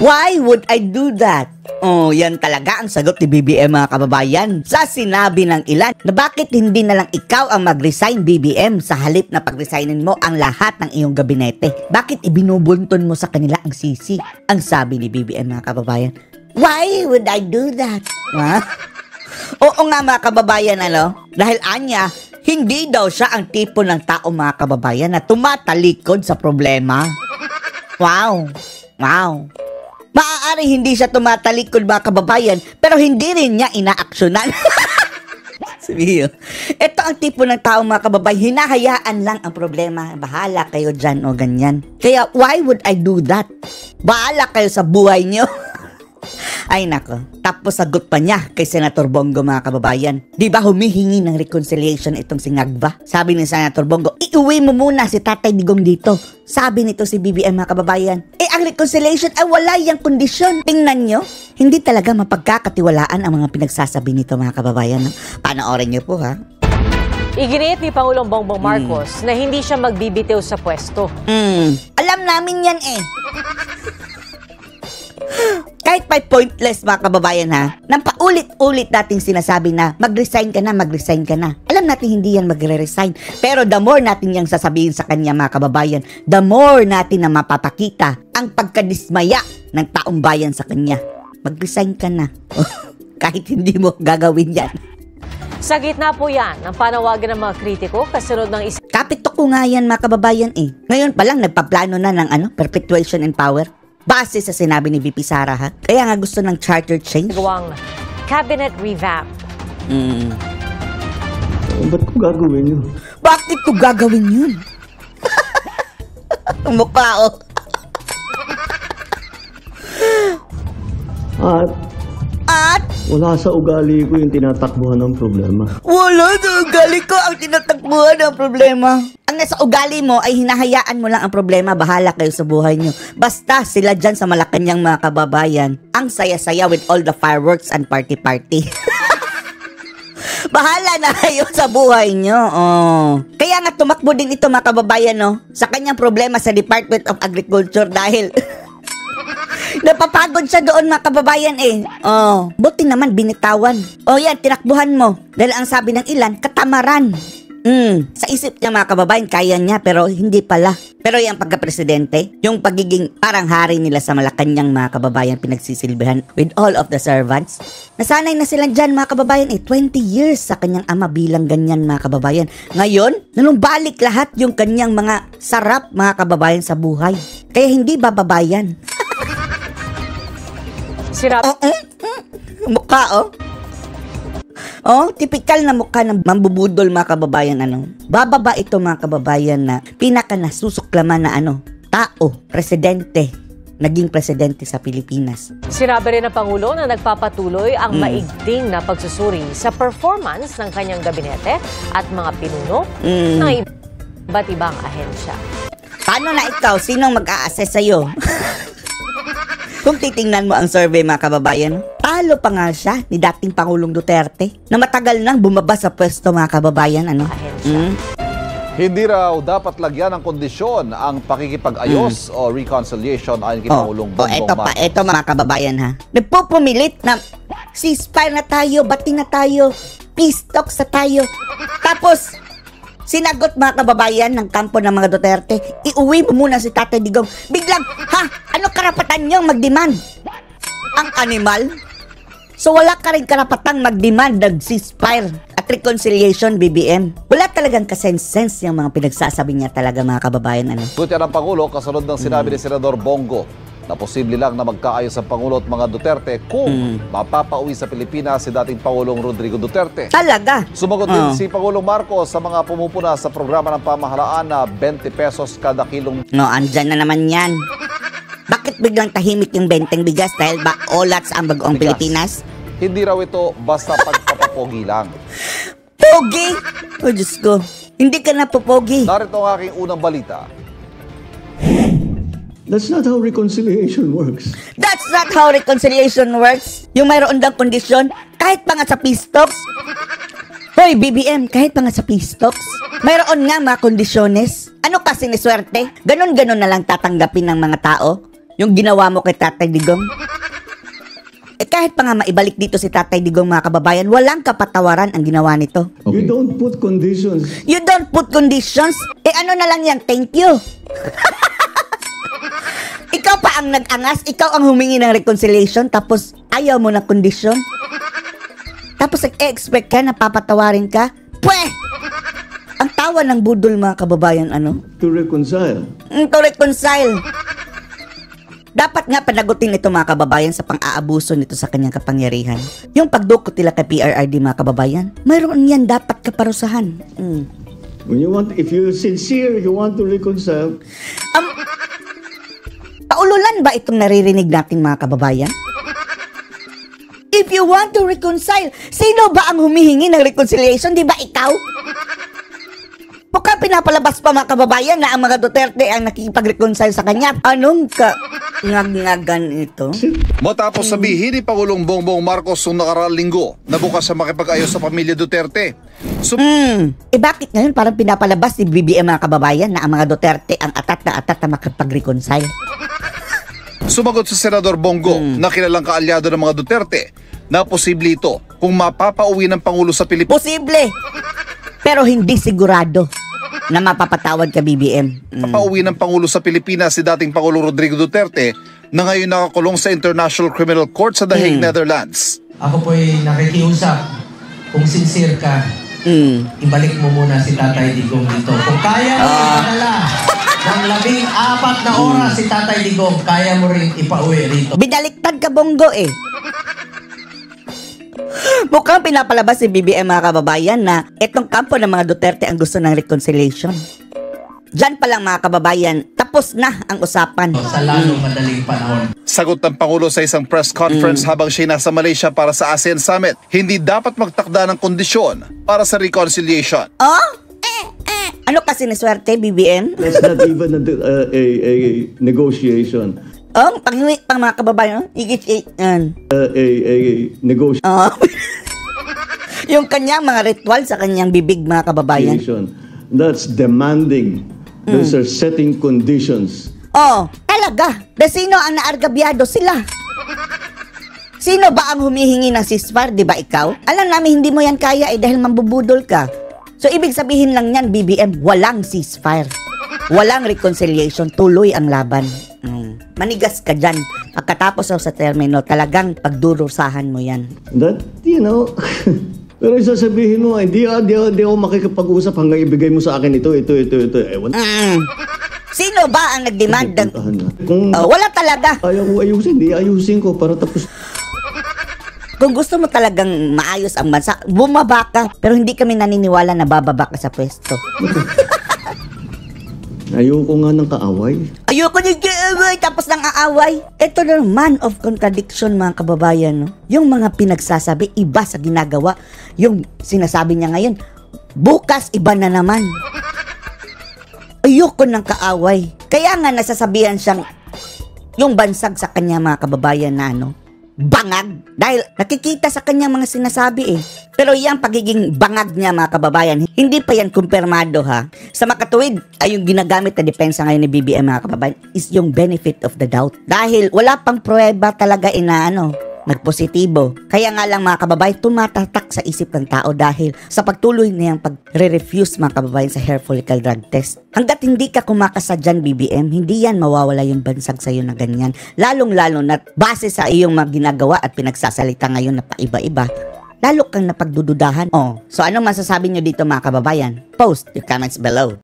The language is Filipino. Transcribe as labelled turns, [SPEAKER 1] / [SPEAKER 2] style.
[SPEAKER 1] Why would I do that? Oh, yan talaga ang sagot ni BBM mga kababayan. Sa sinabi ng ilan na bakit hindi na lang ikaw ang mag-resign BBM sa halip na pag-resignin mo ang lahat ng iyong gabinete. Bakit ibinubunton mo sa kanila ang sisi? Ang sabi ni BBM mga kababayan. Why would I do that? Ha? Oo nga mga kababayan, dahil anya, hindi daw siya ang tipo ng tao mga kababayan na tumatalikod sa problema. Wow. Maaari hindi siya tumatalikod mga kababayan, pero hindi rin niya inaaksyonan. Sabihin, ito ang tipo ng tao mga kababayan, hinahayaan lang ang problema. Bahala kayo dyan o ganyan. Kaya why would I do that? Bahala kayo sa buhay niyo. Ay nako, tapos sagot pa niya kay Senator Bongo mga kababayan. Di ba humihingi ng reconciliation itong si Ngagba? Sabi ni Senator Bongo, iuwi mo muna si Tatay Digong dito. Sabi nito si BBM mga kababayan, ang reconciliation ay wala yung kondisyon. Tingnan nyo, hindi talaga mapagkakatiwalaan ang mga pinagsasabi nito mga kababayan. Panoorin nyo po ha.
[SPEAKER 2] Iginiit ni Pangulong Bongbong Marcos na hindi siya magbibitiw sa pwesto.
[SPEAKER 1] Alam namin yan Kahit pa pointless mga kababayan nang paulit-ulit nating sinasabi na mag-resign ka na. Alam natin hindi yan magre-resign. Pero the more natin yang sasabihin sa kanya mga kababayan, the more natin na mapapakita ang pagkadismaya ng taong bayan sa kanya. Mag-resign ka na. Kahit hindi mo gagawin yan.
[SPEAKER 2] Sa gitna po yan ang panawagan ng mga kritiko kasunod ng
[SPEAKER 1] Kapito ko nga yan mga kababayan Ngayon pa lang nagpaplano na ng perpetuation in power. Base sa sinabi ni VP Sara Kaya nga gusto ng charter change.
[SPEAKER 2] Gawang cabinet revamp.
[SPEAKER 3] Ba't ko gagawin yun?
[SPEAKER 1] Bakit ko gagawin yun? Mukha At
[SPEAKER 3] wala sa ugali ko yung tinatakbuhan ng problema.
[SPEAKER 1] Wala sa ugali ko ang tinatakbuhan ng problema. Ang nasa ugali mo ay hinahayaan mo lang ang problema. Bahala kayo sa buhay nyo. Basta sila dyan sa Malacanang mga kababayan, ang saya-saya with all the fireworks and party-party. Bahala na kayo sa buhay nyo. Kaya nga tumakbo din ito mga kababayan sa kanyang problema sa Department of Agriculture dahil napapagod siya doon mga kababayan buti naman binitawan. Yan, tinakbuhan mo. Dahil ang sabi ng ilan, katamaran. Sa isip niya mga kababayan, kaya niya pero hindi pala. Pero yung pagka-presidente, yung pagiging parang hari nila sa Malacanang mga kababayan, pinagsisilbihan with all of the servants. Nasanay na sila dyan mga kababayan 20 years sa kanyang ama bilang ganyan mga kababayan. Ngayon, nanumbalik lahat yung kanyang mga sarap mga kababayan sa buhay. Kaya hindi bababayan.
[SPEAKER 2] Sirap.
[SPEAKER 1] Mukha tipikal na mukha ng mambubudol mga kababayan Bababa ito mga kababayan na pinaka nasusuklaman na tao, presidente, naging presidente sa Pilipinas.
[SPEAKER 2] Sinabi rin ng Pangulo na nagpapatuloy ang maigting na pagsusuri sa performance ng kanyang gabinete at mga pinuno ng iba't ibang ahensya.
[SPEAKER 1] Paano na ikaw? Sinong mag-a-assess sa'yo? Kung titingnan mo ang survey mga kababayan, talo pa nga siya ni dating Pangulong Duterte na matagal nang bumaba sa pwesto mga kababayan.
[SPEAKER 4] Hindi raw dapat lagyan ng kondisyon ang pakikipag-ayos o reconciliation ayon kay Pangulong Bongbong Marcos.
[SPEAKER 1] Ito mga kababayan nagpupumilit na ceasefire na tayo, bati na tayo, peace talks na tayo. Tapos sinagot mga kababayan ng kampo ng mga Duterte, iuwi mo muna si Tatay Digong. Biglang, ano karapatan niyong mag-demand? Ang animal? So wala ka rin karapatang mag-demand ng ceasefire at reconciliation, BBM. Wala talagang kasense yung mga pinagsasabi niya talaga mga kababayan.
[SPEAKER 4] Buti ng Pangulo kasunod ng sinabi ni Senador Bongo na posible lang na magkaayos ang Pangulo at mga Duterte kung mapapauwi sa Pilipinas si dating Pangulong Rodrigo Duterte.
[SPEAKER 1] Talaga?
[SPEAKER 4] Sumagot din si Pangulong Marcos sa mga pumupuna sa programa ng pamahalaan na 20 pesos kada kilong.
[SPEAKER 1] Andyan na naman yan. Bakit biglang tahimik yung benteng bigas dahil ba olats ang bagong Pilipinas?
[SPEAKER 4] Hindi raw ito basta pagpapapogi lang.
[SPEAKER 1] Pogi? Diyos ko. Hindi ka na popogi.
[SPEAKER 4] Narito ang aking unang balita.
[SPEAKER 3] That's not how reconciliation works.
[SPEAKER 1] That's not how reconciliation works. Yung mayroon lang kondisyon, kahit pa nga sa peace talks. Hoy, BBM, kahit pa nga sa peace talks, mayroon nga mga kondisyones. Ano kasi ni swerte? Ganon-ganon na lang tatanggapin ng mga tao Yung ginawa mo kay Tatay Digong. Kahit pa nga maibalik dito si Tatay Digong, mga kababayan, walang kapatawaran ang ginawa nito.
[SPEAKER 3] You don't put conditions.
[SPEAKER 1] You don't put conditions? Ano na lang yan, thank you. Ikaw pa ang nag-angas, ikaw ang humingi ng reconciliation, tapos ayaw mo ng kondisyon. Tapos nag-expect ka na papatawarin ka? Pweh! Ang tawa ng budol, mga kababayan, ano?
[SPEAKER 3] To reconcile.
[SPEAKER 1] To reconcile. Dapat nga panagutin ito, mga kababayan, sa pang-aabuso nito sa kanyang kapangyarihan. Yung pagdukot nila kay PRRD, mga kababayan, mayroon yan dapat kaparusahan.
[SPEAKER 3] When you want, if you're sincere, you want to reconcile,
[SPEAKER 1] Paululan ba itong naririnig natin, mga kababayan? If you want to reconcile, sino ba ang humihingi ng reconciliation? Di ba ikaw? Mukhang pinapalabas pa, mga kababayan, na ang mga Duterte ang nakikipag-reconcile sa kanya. Anong ngag-ngagan ito?
[SPEAKER 4] Matapos sabihin ni Pangulong Bongbong Marcos noong nakaraang linggo na bukas sa makipag-ayos sa pamilya Duterte.
[SPEAKER 1] Bakit ngayon parang pinapalabas ni BBM, mga kababayan, na ang mga Duterte ang atat na makipag-reconcile?
[SPEAKER 4] Sumagot sa Senador Bongo na kilalang kaalyado ng mga Duterte na posible ito kung mapapauwi ng Pangulo sa Pilipinas.
[SPEAKER 1] Posible! Pero hindi sigurado na mapapatawad ka, BBM.
[SPEAKER 4] Pauwi ng Pangulo sa Pilipinas si dating Pangulo Rodrigo Duterte na ngayon nakakulong sa International Criminal Court sa The Hague, Netherlands.
[SPEAKER 5] Ako po'y nakikiusap. Kung sincere ka, ibalik mo muna si Tatay Digong dito. Kung kaya mo ipadala ng 14 na oras si Tatay Digong, kaya mo rin ipauwi rito.
[SPEAKER 1] Binaliktad ka, Bongo, eh. Mukhang pinapalabas si BBM, mga kababayan, na itong kampo ng mga Duterte ang gusto ng reconciliation. Diyan pa lang, mga kababayan, tapos na ang usapan.
[SPEAKER 5] Sa lalong madaling panahon.
[SPEAKER 4] Sagot ng Pangulo sa isang press conference habang siya nasa Malaysia para sa ASEAN Summit, hindi dapat magtakda ng kondisyon para sa reconciliation.
[SPEAKER 1] Ano kasi ni swerte, BBM?
[SPEAKER 3] that's not even a negotiation.
[SPEAKER 1] Panghiwi pang mga kababayan, igit-itan.
[SPEAKER 3] A negotiation.
[SPEAKER 1] Yung kanyang mga ritual sa kanyang bibig, mga kababayan.
[SPEAKER 3] That's demanding. Those are setting conditions.
[SPEAKER 1] Talaga. Sino ang naargabyado? Sila. Sino ba ang humihingi ng ceasefire? Di ba ikaw? Alam namin hindi mo yan kaya dahil mambubudol ka. So ibig sabihin lang yan, BBM, walang ceasefire. Walang reconciliation. Tuloy ang laban. Manigas ka dyan. Pagkatapos sa termino, talagang pagdurusahan mo yan.
[SPEAKER 3] That, pero sasabihin mo, hindi ako makikipag-usap hanggang ibigay mo sa akin ito. Ewan.
[SPEAKER 1] Sino ba ang nag-demand?
[SPEAKER 3] Kung
[SPEAKER 1] Wala talaga.
[SPEAKER 3] ayaw ko ayusin, hindi ayusin ko para tapos.
[SPEAKER 1] Kung gusto mo talagang maayos ang bansa, bumaba ka. Pero hindi kami naniniwala na bababa ka sa pwesto.
[SPEAKER 3] Ayoko nga ng kaaway.
[SPEAKER 1] Ayoko ng kaaway, tapos ng aaway. Ito na man of contradiction, mga kababayan. No? Yung mga pinagsasabi, iba sa ginagawa. Yung sinasabi niya ngayon, bukas iba na naman. Ayoko ng kaaway. Kaya nga nasasabihan siyang yung bansag sa kanya, mga kababayan, na bangag. Dahil nakikita sa kanya mga sinasabi eh. Pero yung pagiging bangag niya, mga kababayan, hindi pa yan kumpirmado ha. Sa makatuwid ay yung ginagamit na depensa ngayon ni BBM, mga kababayan, is yung benefit of the doubt. Dahil wala pang pruweba talaga nagpositibo. Kaya nga lang, mga kababayan, tumatatak sa isip ng tao dahil sa pagtuloy niyang pag-refuse, mga kababayan, sa hair follicle drug test. Hanggat hindi ka kumakasa dyan, BBM, hindi yan mawawala yung bansag sa'yo na ganyan. Lalong-lalo na base sa iyong mga ginagawa at pinagsasalita ngayon na paiba-iba, lalo kang napagdududahan. So ano masasabi nyo dito, mga kababayan? Post your comments below.